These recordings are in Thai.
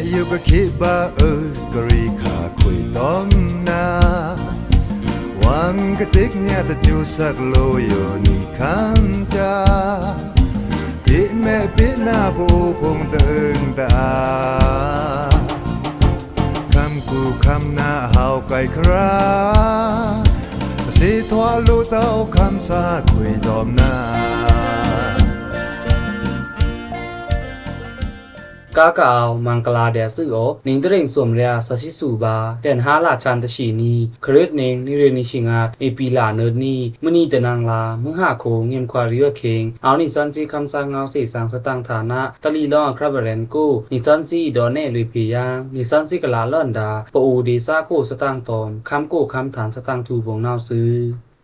อยู่ก็คิดบ่ากรีขาคุยต้องนาวังกะติกเนี่ยตะจูสักโลอยู่นี่คันจาปิแม่ปิหน้าผู้พงตึงตาคำกูคำหน้าเฮาไกลคราสิทวาลูเต้าคำสาคุยดอมนากากามังกลาเดซึโอนิงตริงสวมเรียสชิสูบาเดนหาลาชันตชีนีคริตนิงนิเรนิชิงาเอปีลาเนิร์นีมณีตนังลามึงหาโคเงียมควาริวเคงเอานิสันซีคำสางเงาสีสังสตังฐานะตะลีลองครับเรนโกนิสันซีดอนเนลุยพียางนิสันซีกลาลอนดาปอูเดซาโคสตังตอมคำโกคำฐานสตังทูวงนาวซื้อ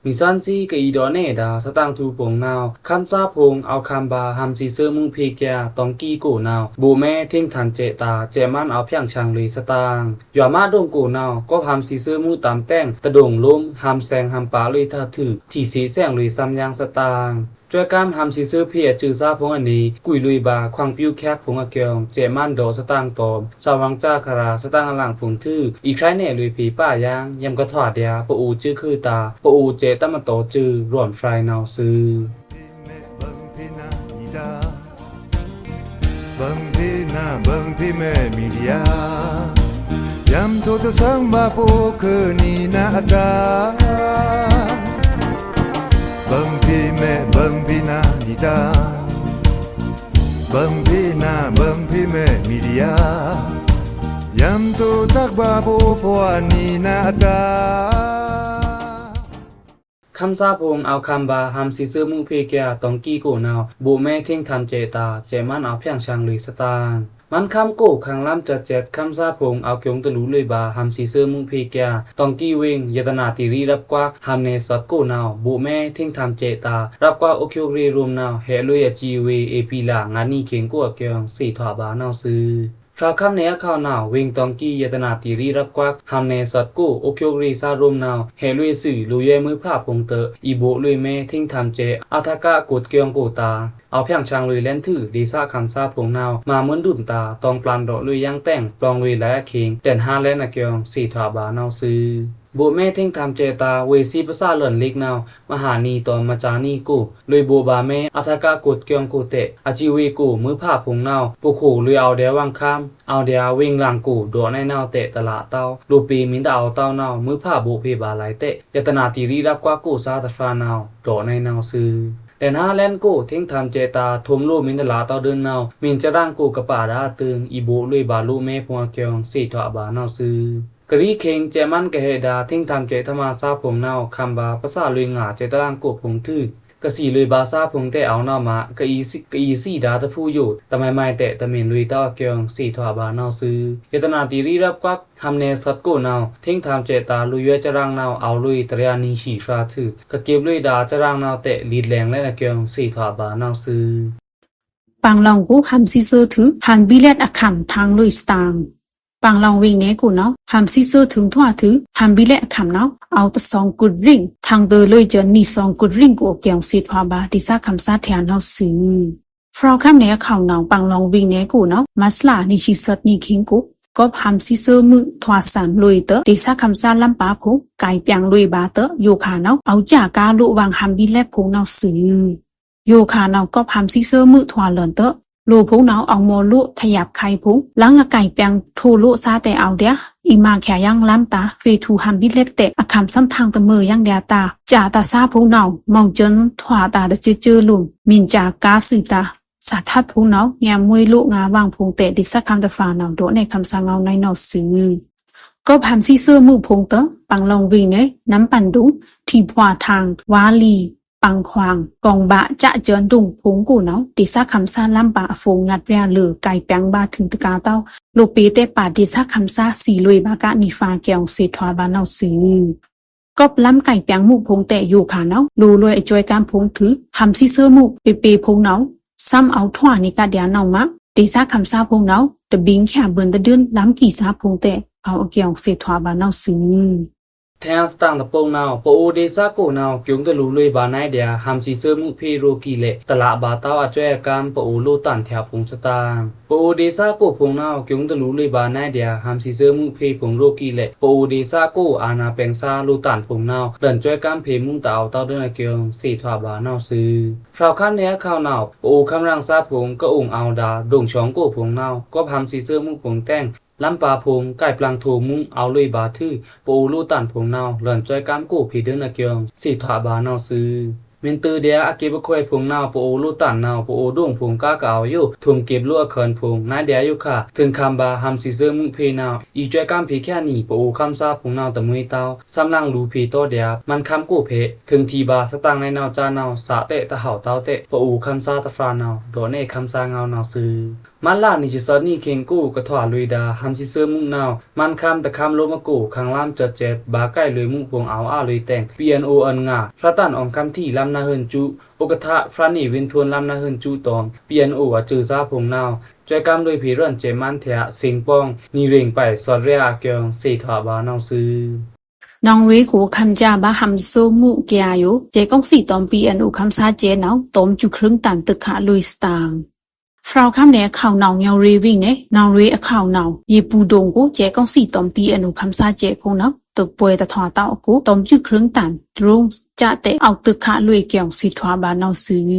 นิสันซีกอีดอเนดาสตังทูปงนาวคำซาพงเอาคำบาหัมซีเซอร์มุงเพเกียตองกี้โกนาวบูแม่ทิ้งทันเจตาเจมันเอาเพียงชังเลยสตางอย่ามาดงโกนาวก็หัมซีเซอร์มูตามแต้งตะดงล้มหัมแซงหัมปาเลยท่าถือที่สีแสงเลยซ้ำยางสตางจวยกามหัมซีเซอร์เพียจือซาพงอันนี้กุยลุยบาควังปิวแคกพงอเกียงเจมันโดสตางตอมสาวังจ้าคาราสตางหลังผงทื่ออีกใครแน่ลุยผีป้ายางยำกระถอดยาปอูจื้อคือตาปอูเจตมโตจื้อร่วมฟรายนาวซื้อบังพี่นาบังพี่แม่มีเดียยำโทตะสังมาปูคือนี่นาดาบังพี่แม่บังพี่นานิดาบังพี่นาบังพี่แม่มีเดียยำโทตักบาปูพวานี่นาดาคำซาพงเอาคำบาหัมซีเซอร์มุงเพเกียตองกี้โกนาวบูแม่ทิ้งทำเจตาเจมันเอาเพียงชังเลยสตางมันคำโกขังล้ำจัดเจ็ดคำซาพงเอาเกียงตะลุเลยบาหัมซีเซอร์มุงเพเกียตองกี้เวงยตนาติรีรับกว่าหัมเนสดโกนาวบูแม่ทิ้งทำเจตารับกว่าโอเคียวเรรวมนาวเฮลุยจีเวเอปีลางานี่เข็งกัวเกียงสี่ถวบานาวซื้อฟราคำเนยข้าวนาวเวงตองกี้ยตนาติรีรับกว่าหัมเนสดโกโอเคียวเรซารวมนาวเฮลุยสื่อลุยมือภาพพงเตออีโบลุยแม่ทิ้งทำเจอาทากะกดเกียงโกตาเอาเพียงชังเลยเล่นถือดีซ่าคำซาพงนาวมาเหมือนดุ่มตาตองปลานดอกลุยย่างแต่งปลองลุยและเคียงเด่นห้าและนะเกียงสี่ถวบานาวซื้อบุแม่ทิ้งทำเจตาเวซีภาษาเหลินเล็กนาวมหานีตอนมาจานีกูลุยโบบาแม่อัทากะกดเกียงกูเตะอาจิเวกูมือภาพพงนาวปุขู่ลุยเอาเดียวังข้ามเอาเดียวิ่งหลังกูโดดในนาวเตะตลาดเต้าลูปีมินดาเอาเต้านาวมือภาพบุเพบาหลายเตะยตนาติรีรับกว่ากูซาตะฟานาวโดดในนาวซื้อแต่หาแลนกูทิ้งทำเจตาทมลูมินดลาต่อเดินนาวมินจะร่างกูกระป่าดาตึงอีโบลุยบาลูแม่พวงเกียงสี่ถวบานาวซื้อกรีเคงเจมันกะเฮดาทิ้งทำเจตมาซาพงนาวคำบาภาษาลุยงาเจตร่างกูพงทื่อกะสีลุยบาซาพงแต่เอานาวมากะอีสี่ดาตะผู้อยู่ตะไมไม่แต่ตะเมนลุยต้าเกียงสี่ถวบานาวซื้อยตนาติรีรับกวักหัมเนสัดโกนาวทิ้งทำเจตาลุยเวจรังนาวเอาลุยตระยานีฉีฟราถือกะเก็บลุยดาจรังนาวแต่ลีดแรงและนะเกียงสี่ถวบานาวซื้อปังลองกูหัมซีเซอร์ถือหันบิเลตอะคัมทางลุยสตางปังลองวิ่งเนกูเนาะหัมซีเซอร์ถึงทั่วถือหัมบิเลอะคัมเนาะเอาตะซองกุดริงทางเดอเลยจะนี่ซองกุดริงกูเกียงสิทวาบาดิซาคำซาแทนเฮาซื้อฟราวคำเนข่าวเนาปังลองวิ่งเนกูเนาะมัสลานิชิสัดนี่คิงกูก็หัมซีเซอร์มือทวาสันลุยเตดิซาคำซาลำปาพูไก่เปียงลุยบาเตโยคาเนาะเอาจากาลุวางหัมบิเลตพูเนาซื้อโยคาเนาก็หัมซีเซอร์มือทวาเลินเตลูพงเนาเอาโมลุขยับไข่พงล้างไก่แปงทูลุซาแต่เอาเดียอีมาแขยังล้ำตาเฟทูฮัมบิเลตเตอคำซ้ำทางตะมือยังเดียตาจ่าตาซาพงเนามองจนถวาตาดเจอลุมมินจากาสืตาสาทัดพงเนาแยมมวยลุงาวางพงเตดิสักคำตะฟาเนาโดในคำสั่งเอาในเนาซื้อก็พัมซีเซอร์มือพงเตปังลองวิ่งเนี่ยน้ำปั่นดุที่พวาทางวาลีปังควางกองบะจะเจินดุงพงกูเนาดิซาคำซาลำบะฟงงัดเรียหรือไก่แปงบาถึงตะกาเต้าลูปีเตปาดิซาคำซาสีลุยบากะนิฟาเกียวสิทวาบานเอาซื้อก็ล้ำไก่แปงมุพงแต่อยู่ขาเนาลูรวยจอยการพงถือหัมซีเซอร์มุเปพงเนาซ้ำเอาทั่วนิกาเดียนเอามาดิซาคำซาพงเนาตะบิงแค่เบินตะเดือนล้ำกี่ซาพงแต่เอาเกียวสิทวาบานเอาซื้อ แทงสตางตะโปงนาวปโอเดซาโกนาวgyungตะลูเลยบานายเดียหัมซีเซอร์มุเพโรกีเลตละบาตาวอจวยกามปโอโลตันแถวพงสตางปโอเดซาโกพงนาวgyงตะลูเลยบานายเดียหัมซีเซอร์มุเพพงโรกีเลปโอเดซาโกอานาแปงซาโลตันพงนาวเดินจวยกามเพมุงตาวตาวเดินเกียงสีทวาบานาวซื้อฟราวคันแนข้าวนาวปโอคำรังซาพงก็องเอาดาดงชองโกพงนาวก็หัมซีเซอร์มุพงแต้งลำปาพงไก่ปลางโทมุงเอาเลยบาทื่อปโอลูตันพงนาวเลินจ้อยกามกูผีเดินเกียงสีถาบานาวซื้อเมนตือเดียอาเก็บค่อยพงนาวปโอลูตันนาวปโอดงพงก้ากาวอยู่ทุ่มเก็บลัวเคินพงนายเดียอยู่ค่ะถึงคำบาฮัมซีเซอร์มุเพนาวอีจ้อยกามผีแค่นี้ปโอคำซาพงนาวตะมวยเตาสำลังรูผีโตเดียมันคำกูเพถึงทีบาสตังในนาวจานาวสะเตะตะเห่าเตาเตะปโอคำซาตะฟานาวโดเนคำซาเงานาวซื้อมันล่านิจิสอนี่เค็งกู้กระถวาลุยดาฮัมซิเซอร์มุงนาวมันคำตะคำโลมะกูขังล่ามจดเจ็ดบาใกล้เลยมุงพวงเอาอาลุยแต่ง PNO อันงาฟราตันออมคำที่ลำนาเฮินจุโอกะทะฟรานี่วินทวนลำนาเฮินจุตอม PNO อะจือซาพงนาวจอยกำโดยผีร่อนเจมันแถะสิงป้องนีเร่งไปสอดเรียเกียงสีถาบานาวซื้อนองเวกูคำจาบาฮัมโซมุเกียอยู่เจกองสีตอม PNO คำซาเจนาวตอมจุครึ่งตันตึกขาลุยสตางฟราวคำแนข่าวนาวเงาเรวิ่งเนนาวเรอข่าวนาวเยปูดงกูเจกองสีตอมปีอนุคำซาเจพงนาวตึกป่วยตะถอเต้ากูตอมจุครึ่งตันตรงจะเตเอาตึกขาลุยเกี่ยงสีทวาบานาวซื้อ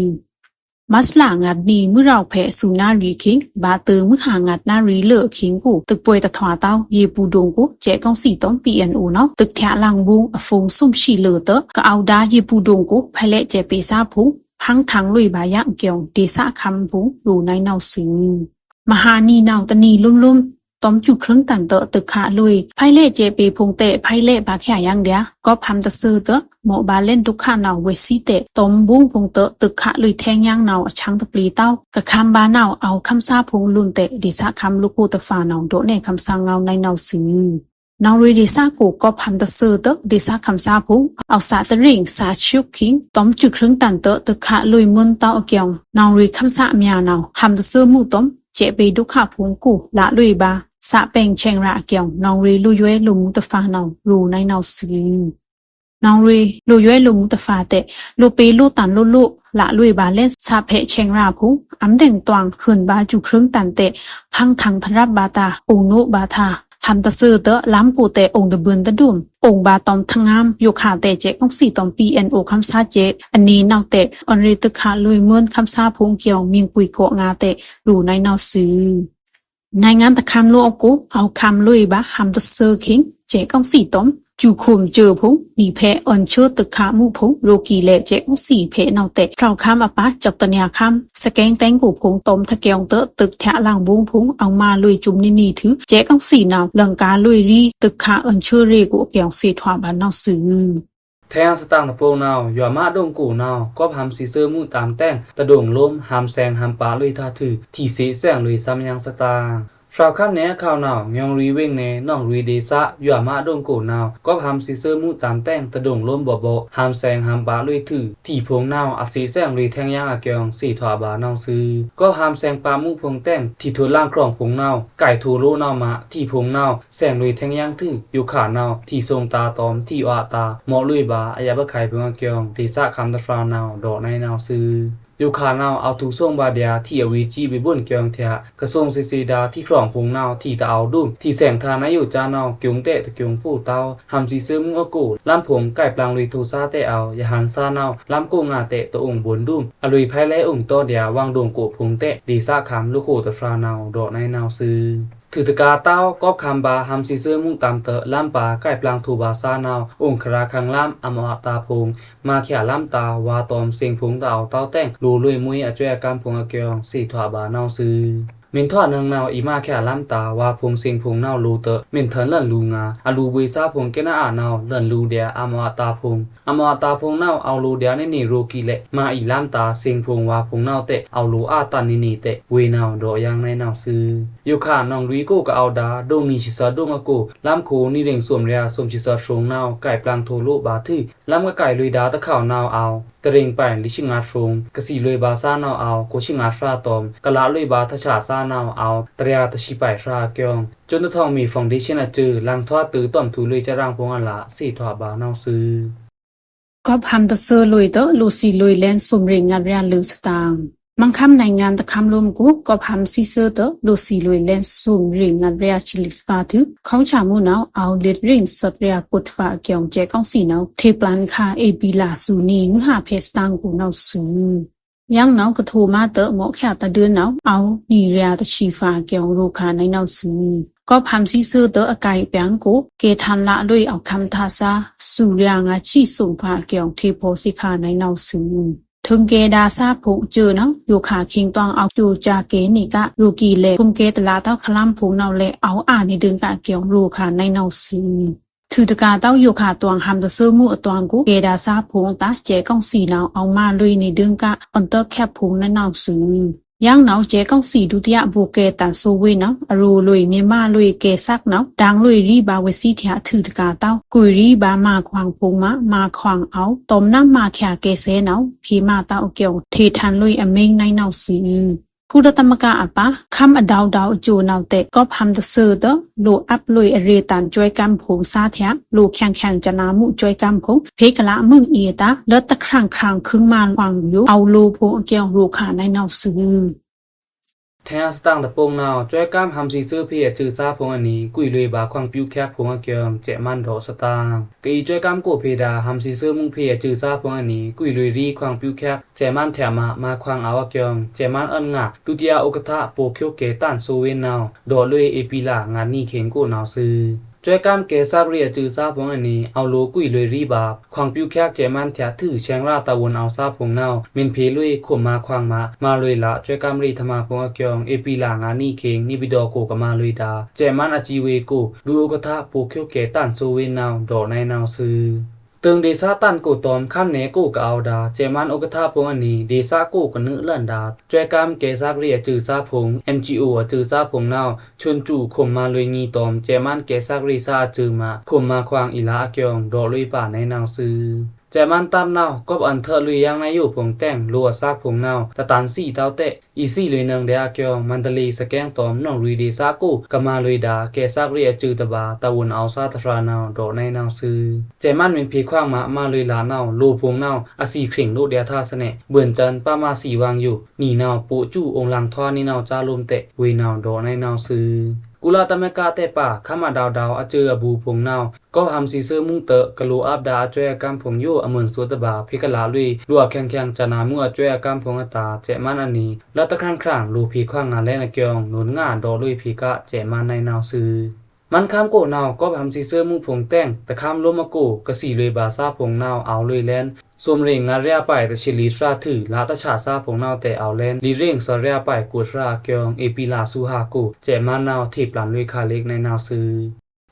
มัสลางัดดีเมื่อเราแพ้สูนารีคิงบาเตอมือหางัดนารีเลอคิงกูตึกป่วยตะถอเต้าเยปูดงกูเจกองสีตอมปีอนุนาวตึกแถลังบุงอฟงซุ่มชีเลอเตก็เอาดาเยปูดงกูไพเลเจเปซาพุพังทางลุยบายะเกียวเดซะคำพุรูในนาวซื้อมหานีนาวตะนีลุ่มๆตอมจุครึ่งตันเตตึกขาลุยไพเล่เจเปพงเตไพเล่บาแค่ยังเดียก็พัมตะซื้อเตหมอบาเล่นทุกขานาวเวซีเตตอมบุ้งพงเตตึกขาลุยแทงยังนาวชังตะปลีเต้ากะคำบานาวเอาคำซาพงลุนเตดิซะคำลูกปูตะฟานาวโดเนคำสังเงาในนาวซื้อนาวรีดิซากูก็พัมตะซื้อเตดิซะคำซาพงเอาสาตะริงสาชุกคิงตอมจุครึ่งตันเตตึกขาลุยมุนเต้าเกียงนาวรีคำซาเมียนาวหัมตะซื้อมูตอมเจเปดุขาพงกูละลุยบาสะเปงเชงระเกียงนองรีลุยลุมุตฟานาวรูในนาวซีนองรีลุยลุมุตฟาเตลูปีลูตันลุละลุยบาเล่นสะเพเชงระพุอำเด่งตวงขึ้นบาจุครึ่งตันเตพังทังทรับบาตาองนุบาทาทำตะซื้อเตล้ำกูเตองตะบืนตะดุมองบาตอมทั้งงามอยู่ขาเตเจกองสีตอม PNO คำซาเจอันนี้นาวเตออนรีตึกขาลุยเมือนคำซาพงเกียวมีงกุยโกงาเตรูในนาวซีในงานตะคำโลกูเอาคำลุยบะฮัมตะเซอร์คิงเจกองสีตอมจูคุมเจอพงดีเพออนเชอตึกขามูพงโรกีเลเจกองสีเพนาวเตเราคำอปะจับตะเนียคำสแกงแตงกูพงตอมทะเกียงเตตึกแถะลังบุงพงเอามาลุยจุมนี่ถือเจกองสีนาวลังกาลุยรีตึกขาออนเชอเรกูเกียงสีทวาบานนาวซื้อแทงสตางตะโปนาวอย่ามาดงกูนาวก็หัมซีเซอร์มุตามแต้งตะดงลมหัมแซงหัมปาลุยท่าถือที่เสแสงลุยซ้ำยังสตางฟราวคันแนข่าวนาวยังรีเวงแนน้องรีเดซะอย่ามาดงกูนาวก็หัมซีเซอร์มุตามแต้งตะดงลมบ่หัมแซงหัมปาลุยถือที่พงนาวอาศีแสงลุยแทงยังอาเกียงสีถวาบานาวซื้อก็หัมแซงปามุพงแต้งที่ทวนล่างครองพงนาวไก่ทูโลนาวมาที่พงนาวแสงลุยแทงยังถืออยู่ขานาวที่ทรงตาตอมที่อตาหมอลุยบาอายาบะไข่พงอาเกียงเดซะคำตะฟรานาวดอกในนาวซื้ออยู่ขานาวเอาถูส่งบาเดียที่อวีจีไปบนเกียงเทียกระทรวงเซซีดาที่ครองพงนาวที่ตะเอาดุมที่แสงทานอยู่จานาวเกียงเตะตะเกียงผู้เตาหำซีซึมอกูลำผงไก่ปลางลุยทูซาเตเอายาหันซานาวลำกูงาเตะตะองบนดุมอลุยไพและองต่อเดียวางดวงกูพงเตะดีซะคำลูกโคตะฟรานาวดอกในนาวซื้อถือตะกาเต้ากอบคำบาฮัมซีเซอร์มุ่งตามเตะล่ำปาไก่ปลางทูบาซานาวองคราคังล่ำอมอตาพงมาเขียล่ำตาวาตอมเสียงพงเตาเต้าแต่งรูลุยมุยอจวยกามพงอเกียงสีถวาบานาวซื้อมินทอดนางนาวอีมาแค่ล่ำตาวาพงเสียงพงนาวรูเตะมินเถินเลินลูงาอลูบุยซาพงเกนาอนาวเลินลูเดียอมอตาพงอมอตาพงนาวเอาลูเดียในนี่โรกีเลมาอีล่ำตาเสียงพงวาพงนาวเตะเอาลูอาตันนี่เตะเวนาวดอยางในนาวซื้ออยู่ข้าน้องลุยกูก็เอาดาดงนี่ชิซาดงอกูล่ำโคนี่เร่งสวมเรียสมชิซาชงนาวไก่ปลางโทโลบาทื่อ ลำกะไก่ลุยดาตะข่าวนาวเอาตะเริงไปลิชิงาฟงกะสีลุยบาซานาวเอาโกชิงาฟราตอมกะละลุยบาทะชาซานาวเอาตะยาตะชิไปฟราเกียงจนตะทองมีฟองดิชินอะจือลังทอดตือต้อมถูลุยจะร่างพงอะละสีทอบานาวซื้อก็พำตะเซอลุยเตอลูซีลุยแลนสมเรงงานเรียนลือสตางมังคำในงานตะคำลมกูก็พำซีเซอร์เตอลูซีลุยแลนสมเรงงานเรียชิลิฟาทึเขาชามูนาวเอาเด็ดเร่งสดเรียปุถฟาเกี่ยวแจก้องสีนาวเทปลันคาเอบีลาสูนีงหาเพสตังกูนาวสูยังนาวกระโทมาเตอหมอแค่ตะเดือนนาวเอานีเรียตะชีฟาเกี่ยวรูคาในนาวสูก็พำซีเซอร์เตออากายเปียงกูเกทันละด้วยเอาคำทาซาสุเรียงอาชีสุภาเกี่ยวเทโพสิคาในนาวสูถึงเกดาซาผงเจอนะอยู่ขาคิงตองเอาจูจาเกนี่กะรูกีเลคุมเกตลาเต้าคลัมผงนาวเลเอาในดึงกะเกี่ยวรูขาในนาวสูถือตะกาเต้าอยู่ขาตวงหำตะเซอมูตวงกูเกดาซาผงตาเจก้องสีนาวเอามาลุยในดึงกะอันเตอร์แคบผงในนาวสูยังนาวเจก้องสีดุติยะบูเกตันโซเวนะอรูลุยเมียมาลุยเกซักนาวดังลุยรีบาเวซีเถียถือตะกาเต้ากุยรีบามาควางพงมาควางเอาตมน้ำมาแค่เกเซนาวพีมาเต้าเกี่ยวเททันลุยอเมงในนาวสีผู้ตมกาอัปะคำอดาวจูนาวเตก็พำตะเซอเตโลอัพลุยอเรตันจวยกำผงซาเถียโลแข่งจะนามุจวยกำผงเพกละมึงเอตาเลิศตะครั้งครึ่งมาควางอยู่เอาโลผงเกี่ยวรูขาในนาวสีแทนสตางตะปงนาวจ้อยก้ามหำซีซื้อเพียจือซาพงอันนี้กุยลุยบาควางปิวแคบพงอะเกียมเจมันดอสตางกอีจ้อยก้ามโกเพดาหำซีซื้อมุงเพียจือซาพงอันนี้กุยลุยรีควางปิวแคบเจมันแถมาควางเอาอะเกียมเจมันอันงะดุติยาโอกะทะโปเคียวเกตันโซเวนนาวดอลุยเอปิลางานนี้เข็งโกนาวซื้อจ้อยก้ามเกซาเรียจือซาพงอันนี้เอาโลกุยลุยรีบาควางปิวแคบเจมันแถถือแชงราตะวนเอาซาพงนาวเมนเพลุยข่มมาควางมาลุยละจ้อยก้ามรีธมาพงอะเกียมเอปิลางานนี้เข็งนิบิดอโกกะมาลุยดาเจมันอจีเวโกดูโอกะทะโปเคียวเกตันโซเวนนาวดอในนาวซื้อตึงเดซาตันโกตอมคัมเนโกกะเอาดาเจมันโอกะทะพงอันนี้เดซาโกกะนึลันดาจ้อยกามเกซากเรียจือซาพง NGO จือซาพงนาวชวนจู่ข่มมาลุยงีตอมเจมันเกซากรีซาจือมาข่มมาควางอีลาเกียงดอลุยป่าในนาวซื้อเจมันตามนาวก็อันเทอลุยยังในอยู่พงแต่งลัวซากพงนาวตะตัน4เต้าเตอีซี่ลุยนึงเดอาเกียงมันตะลีสแกงตอมน้องรุยเดซาโกกะมาลุยดาเกซากเรียจือตะบาตะวนเอาซาตะรานาวดอในนาวซื้อเจมันเป็นพีควางมาลุยลานาวโลพงนาวอสีเข่งโลเดียทาสะเนเบิ่นจันป้ามาสีวางอยู่นี่นาวปูจู่องลังทอนี่นาวจาลมเตเวนาวดอในนาวซื้อกุลาตะเมกาเตป่าขมาดาวอเจอบูพงนาวก็หำซีเซอมุงเตกะโลอับดาจวยกำพงโยอเมินสุตบาพิกลาลุยรัวแข่งจานามัวจวยกำพงอตาเจมันอันนี้ละตะครั้งลูพีควางงานแลนเกียงหนุนงาดอลุยพีกะเจมันในนาวซื้อมันคำโกนาวก็หำซีเซอมุงพงแต่งตะคำลมโกกะสีลุยบาซาพงนาวเอาลุยแลนสมเรงงาเรียไปตะชิลีราถือลาตะชาซาพงนาวแต่เอาแลนลีเร่งสเรียไปกูดราเกียงเอปิลาซูฮาโกเจมันนาวทิบหลันลุยคาเล็กในนาวซื้อ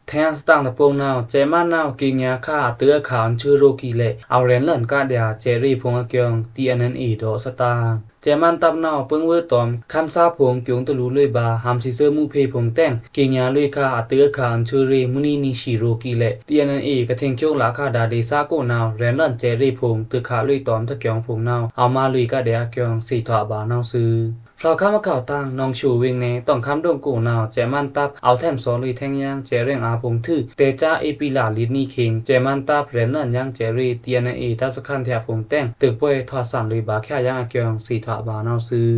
แทนสตางตะปงนาวเจมันนาวกิงยาค่าเตือขาวชื่อโรกีเลเอาแรนเลินกาเดียเจรีพงเกียงตีอันนั้นดอสตางเจมันตับนาวเปิงเวตอมคำซาพงเกียงตะลุลุยบาหำซีเซอมุเพพงแต่งกิงยาลุยค่าเตือขาวชื่อเรมุนีนิชิโรกีเลตีอันนั้นกะเทงเคียวลาคาดาเดซาโกนาวแรนเลินเจรีพงตึกขาลุยตอมตะเกียงพงนาวเอามาลุยกาเดียเกียงสีถอบานาวซื้อพราวข้ามะข่าวตังน้องชูเวงเนต้องคำดงกูนาวเจมันตับเอาแถมสอนลุยแทงย่างเจเร่งอาพงถือเตจ้าเอปิลาลิดนี่เข่งเจมันตับเรนนั่นย่างเจรีเตียนตับสคันแถบพงแต่งตึกป่วยทอดสันลุยบาแค่ย่างเกียงสีถอบานาวซื้อ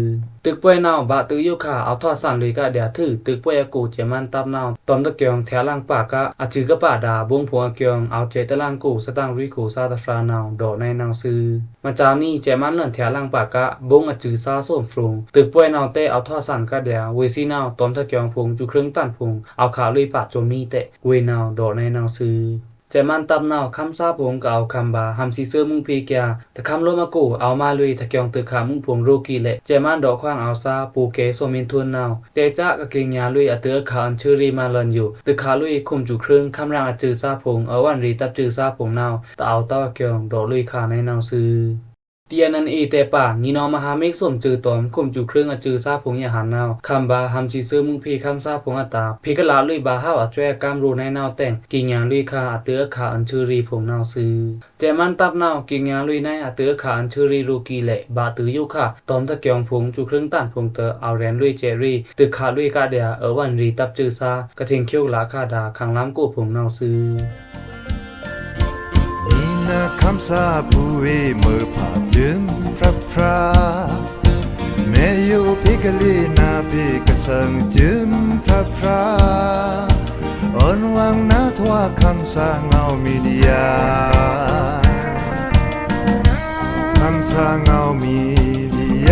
ตึกป่วยนาวบะตือยุขาเอาทอดสันลุยกะเดียถือตึกป่วยกูเจมันตับนาวตอมตะเกียงแถลังปากะอจือกะปาดาบงพงเกียงเอาเจตะลังกูสตังริกูซาตะฟรานาวดอในนาวซื้อมาจามนี่เจมันเลิ่นแถลังปากะบงอจือซาส้มฟรุงตึกป่วยนาวเตเอาทอดสันกะเดียเวซีนาวตอมตะเกียงพงจุเครื่องตันพงเอาขาลุยปาโจมีเตเวนาวดอในนาวซื้อเจมันตับนาวคำซาพงกะเอาคำบาหำซีเซอมุงพีเกียตะคำโลมากูเอามาลุยตะเกียงตึกขามุงพงโรกีเลเจมันดอกควางเอาซาปูเกโซมินทุนนาวเตจ้ากะเกงยาลุยอเตือขานชื่อรีมาลันอยู่ตึกขาลุยคุมจุเครื่องคำรังอจือซาพงเอาวันรีตับจือซาพงนาวตะเอาตะเกียงดอกลุยขาในนาวซื้อ ตียนันเอเตป่างีนอมหาเมฆสมจือตอมคุมจูเครื่องอจือซาพงยาหานาวคำบาฮัมซีเซอร์มุงพีคำซาพงอตาเพกลาลุยบาฮาวอจวยกามรูในนาวแต่งกิงยางลุยคาอเตือขาอันชื่อรีพงนาวซื้อเจมันตับนาวกิงยางลุยในอเตือขาอันชื่อรีรูกีเละบาตือยุค่ะตอมตะเกียงพงจูเครื่องตันพงเตอเอาแรนลุยเจรีตึกขาลุยกาเดียวันรีตับจือซากระเทงเขี้ยวลาคาดาขังล้ำกูพงนาวซื้อนี่นะคำสาผู้เวเมื่อผ่าจึงพระพราแม่อยู่พิกลีนาพิกสังจึงพระพราอ่อนวางนาทว่าคำสาเงามีเดียคำสาเงามีเดีย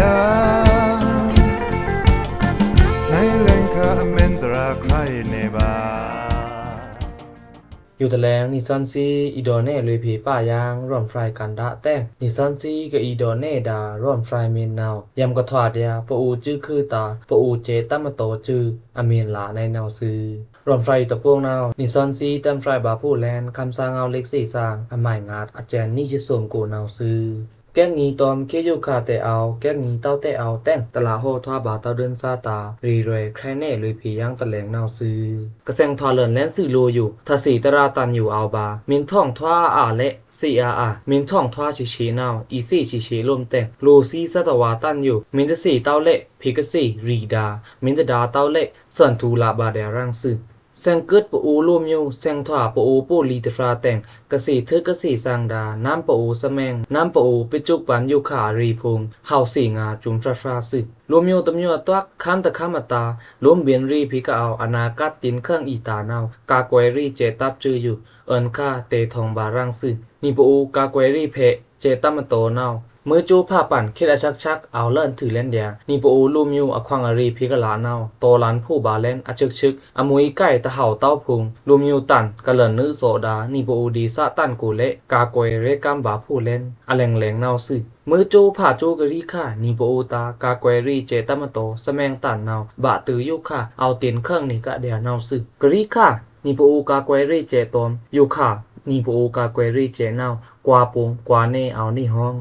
ในแหล่งข้าเมนตราใครในบ้าอยู่แต่แรงนิซันซีอีดอเน่เลยผีป่ายางร่อนไฟกันดะแต่งนิซันซีกับอีดอเน่ดาร่อนไฟเมนนาวยำกระถอดเดียปะอูจื้อคือตาปะอูเจตั้มมาโตจื้ออเมียนหลาในแนวซื้อร่อนไฟตะพวงนาวนิซันซีตั้มไฟบาผู้แลนคำสร้างเอาเล็กสี่สร้างอหมายงาดอาจารย์นี่จะส่งกูนาวซื้อแก้งี้ตอมเคยูคาแต่เอาแก้งี้เต้าแต่เอาแต่งตลาโฮทว่าบาเต้าเดินซาตารีเรยใครแน่เลยผีย่างตะแหลงนาวซื้อกระแซงทอเลินแลนสื่อโลอยู่ทาสีตราตันอยู่เอาบามินท่องทว่าอาเละซีอามินท่องทว่าชิชินาวอีซี่ชิชิลมแต่งโลซีสตวาตันอยู่มินตสีเต้าเละพิกสีรีดามินตดาเต้าเละสันทูลาบาเดรังซื้อแซงเกิดปะอูรวมอยู่แซงถาปะอูปูลีตฟราแต่งกสีทึกกสีสังดาน้ำปะอูสะแมงน้ำปะอูปิจุกปันอยู่ขารีพงเฮาสีงาจุมฟราฟราสึรวมอยู่ตำอยู่ตักคันตะคามตารวมเบียนรีพิกเอาอนากัดตินเครื่องอีตานาวกากวยรีเจตับจืออยู่เอินค่าเตทองบารังสึนี่ปะอูกากวยรีเพเจตัมโตนาวมือจูผ้าปั่นคิดชักเอาเลิ่นถือเล่นเดียนี่ปอูลูมยูอควางอารีพิกลาเนาโตลันผู้บาเล่นอชึกอมุยไก่ตะเห่าเต้าพุงลูมยูตันกะเลินนื้อโซดานี่ปอูดีซะตันกูเละกากวยเรกัมบาผู้เล่นอแหลงแหลงเนาซึมือจูผ้าจูกะรีค่านี่ปอูตากากวยรีเจตัมโตสแมงตันเนาบะตือยุค่าเอาเตียนเครื่องนี่กะเดียเนาซึกะรีค่านี่ปอูกากวยรีเจตอมยุค่านี่ปอูกากวยรีเจเนากว่าปงกว่าเนเอานี่ห้อง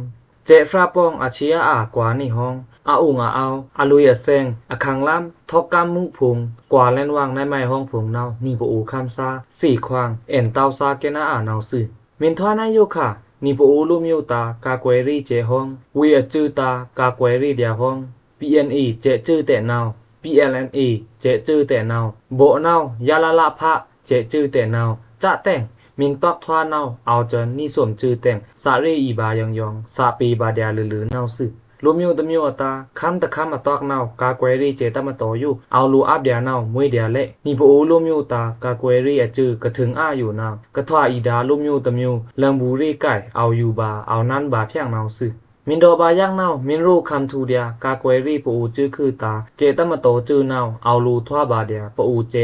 เจฟราปองอาเชียอากว่านี่ห้องอาอุงเอาอาลุยเซงอาคังล้ำทอกกามมุพุงกว่าเล่นวางในไม้ห้องผงเนานี่ปอูคำซาสี่ควางเอ็นเตาซาเกนาเนาสื่อมินทอนายโยค่ะนี่ปอูลุมโยตากากวยรีเจห้องวีจือตากากวยรีเดียห้อง PNE เจจือแต่เนา PLNE เจจือแต่เนาโบเนายาลาละพะเจจือแต่เนาจะแต่งมินตอกทวาเนาเอาจนนี่สวมจือแต่งสาเรอีบายองสาปีบาเดียลือเนาสึรวมอยู่ตำอยู่ตาคำตะคำมาตอกเนากากวยรีเจตมาโตอยู่เอาลูอับเดียเนามวยเดียเละนี่ปอูรวมอยู่ตากากวยรีจือกระถึงอยู่นากระทว่าอีดารวมอยู่ตำอยู่เลิงบูรีไก่เอาอยู่บาเอานั้นบาเพียงเนาสึมินโดบาย่างเนามินรูคำทูเดียกากวยรีปอูจือคือตาเจตมาโตจือเนาเอาลูทว่าบาเดียปอูเจ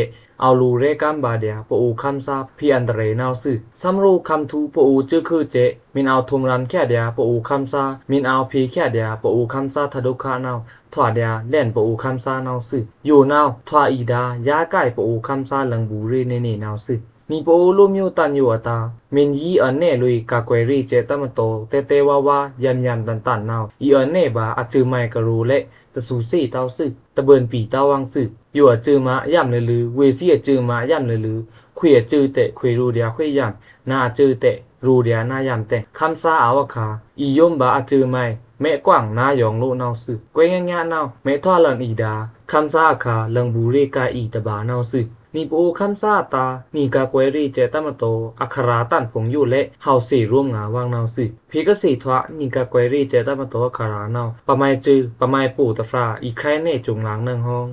เอาลูเรกัมบาเดียปอูคำซาพี่อันเดเรนาวซึซัมรูคำทูปอูจือคือเจมินเอาทุมรันแค่เดียปอูคำซามินเอาพีแค่เดียปอูคำซาทะดุคานาวถวาเดียเล่นปอูคำซานาวซึอยู่นาวถวาอีดายาไก่ปอูคำซาหลังบูรีเนเนนาวซึนี่ปอูลูมิวตันอยู่ตามินยีอันเน่ลุยกากวยรีเจตมโตเตเตวาวายำตันนาวอีอันเน่บาอาจือไมกรูเละตะสูซี่เต้าซึตะเบินปีเต้าวังซึอยู่จือมะย่ำลือเวซี่จือมะย่ำลือคุยจือเตคุยรูเดียคุยย่ำนาจือเตรูเดียนาย่ำเตคำซาอาวคาอียมบาอาจือไมแม่กว้างนายองโลนาวซึกวยงะนาวแม่ทอลันอีดาคำซาคาลังบูรีกาอีตะบานาวซึนี่ปูคำซาตานี่กากวยรีเจตมโตอัคราตันผงอยู่เละเฮาสี่ร่วมงาวางนาวสิพีกสีทวะนี่กากวยรีเจตมโตอัครานาวปะไมจือปะไมปู่ตะฟราอีใครเน่จุงหลัง1ห้อง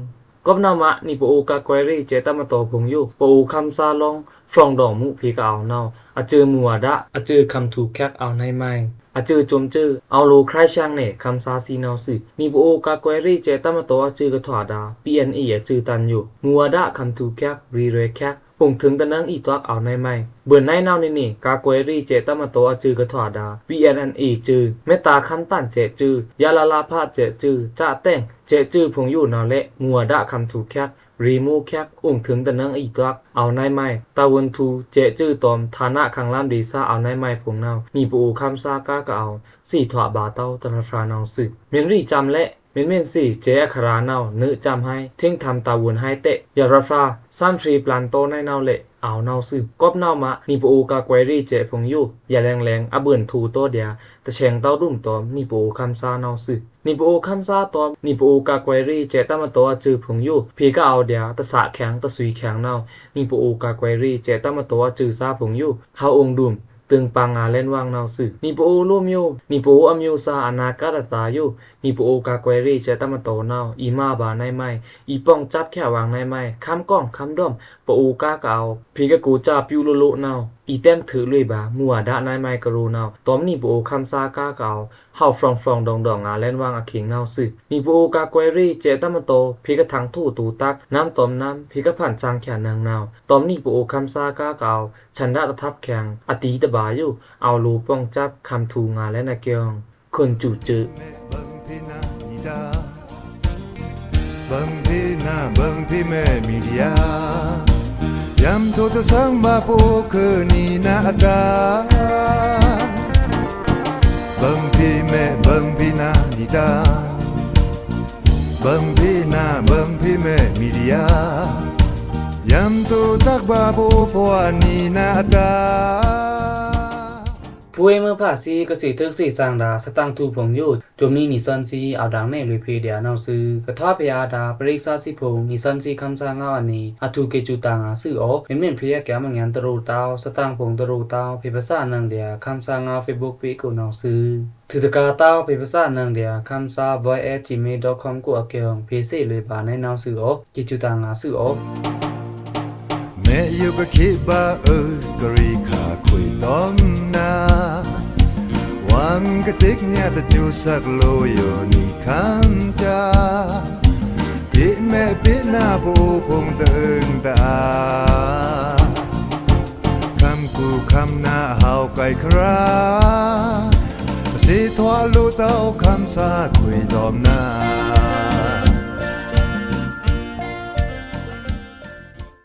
กบนามะนี่ปูกากวยรีเจตมโตผงอยู่ปูคำซาลงฟรองดอกมุพีกเอานาวอาจือมัวดะอาจือคำถูกแคกเอาในไม้อาจือจมจือเอาโลใครช่างเน่คำซาซีนาวสินี่ปูกากวยรีเจตมโตอาจือกระถวาดา PNE อาจือตันอยู่มัวดะคำถูกแคกรีเรแคก ปุ่งถึงตะนังอีตวักเอาในไม้เบิ่นในนาวนี่กากวยรีเจตะมะโตจือกะถอดา VNNE จือเมตตาคันตันเจจือยาลาลาพาเจจือจะแต่งเจจือพงอยู่นาวและงัวดะคำถูกแคกรีมูแคกอุ่งถึงตะนังอีตวักเอาในไม้ตะวันทูเจจือตอมฐานะขังลามดีซาเอาในไม้พงนาวมีปูคำซากากะเอาสี่ถอบาเต้าตะทรานาวสึเมนรีจำและเม่นสี่เจอัครานาวนึจำให้เท่งทำตาวนให้เตะยาราฟาซ้ำทรีปลันโตในนาวเละเอานาวซึกอบนาวมานิปูกากวยรีเจพงอยู่อย่าแรงๆอเบิ่นทูโตเดียตะแฉงเต้าดุ่มตอมนิปูคำซานาวซึนิปูคำซาตอมนิปูกากวยรีเจตะมะโตจือพงอยู่พี่ก็เอาเดียตะสะแข็งตะสุยแข็งนาวนิปูกากวยรีเจตะมะโตจือซาพงอยู่เฮาองดุ่มตึงปังอาเล่นวางนาวสึนิปูร่วมอยู่นิปูอำยูซาอนาคาตตาอยู่นิปูกากวยรีเจตะมะโตนาวอีมาบาในไม้อีป้องจับแค่วางในไม้คำก้องคำด้อมปูกากเอาพี่ก็กูจับอยู่โลๆนาวอีเต็มถือเลยบามัวดะในไม้กะรูนาวตอมนิปูคำซากาเกาเฮาฟรองๆดองๆอาเล่นวางอาขิงนาวสึนิปูกากวยรีเจตะมะโตพี่ก็ทังทู่ตูตักน้ำตอมน้ำพี่ก็ผ่านจางแขนนางนาวตอมนิปูคำซากาเกาฉันดะตะทับแข็งอติตะบาอยู่เอารูป้องจับคำทูงาและนะเกียงคนจูจือบังพี่นาบังพี่แม่มีเดียยามโทตะสังมาปูคือนี่นาดาบังพี่แม่บังพี่นาดีดาบังพี่นาบังพี่แม่มีเดียยามโทตักบาปูปวานี่นาดาผู้เมื่อภาษีก็สิทึกสิสร้างดาสตังทูพงอยู่จมนี้นิสันซีเอาดังในลุยเพเดียนาวซื้อกระทอพยาดาปริกษาสิพงนิสันซีคำสร้างอันนี้อทุเกจุตังซื้อออกเม่นเพยแกมันยันตรูตาวสตังพงตรูตาวเพภาษานังเดียคำสร้าง Facebook ปีกูนาวซื้อถือตะกาตาวเพภาษานังเดียคำสร้าง voice@gmail.com กูอเกียงเพเสเลยบาในนาวซื้อออกเกจุตังซื้อออกแม่อยู่ก็คิดบ่ากรีขาคุยต้องนาวังกะติกเนี่ยตะจูสักโลโยนี่คันจาปิแม่ปินาปูพงตึงตาคำกูคำหน้าเฮาไก่คราสิทวาลูเต้าคำสาคุยดอมนา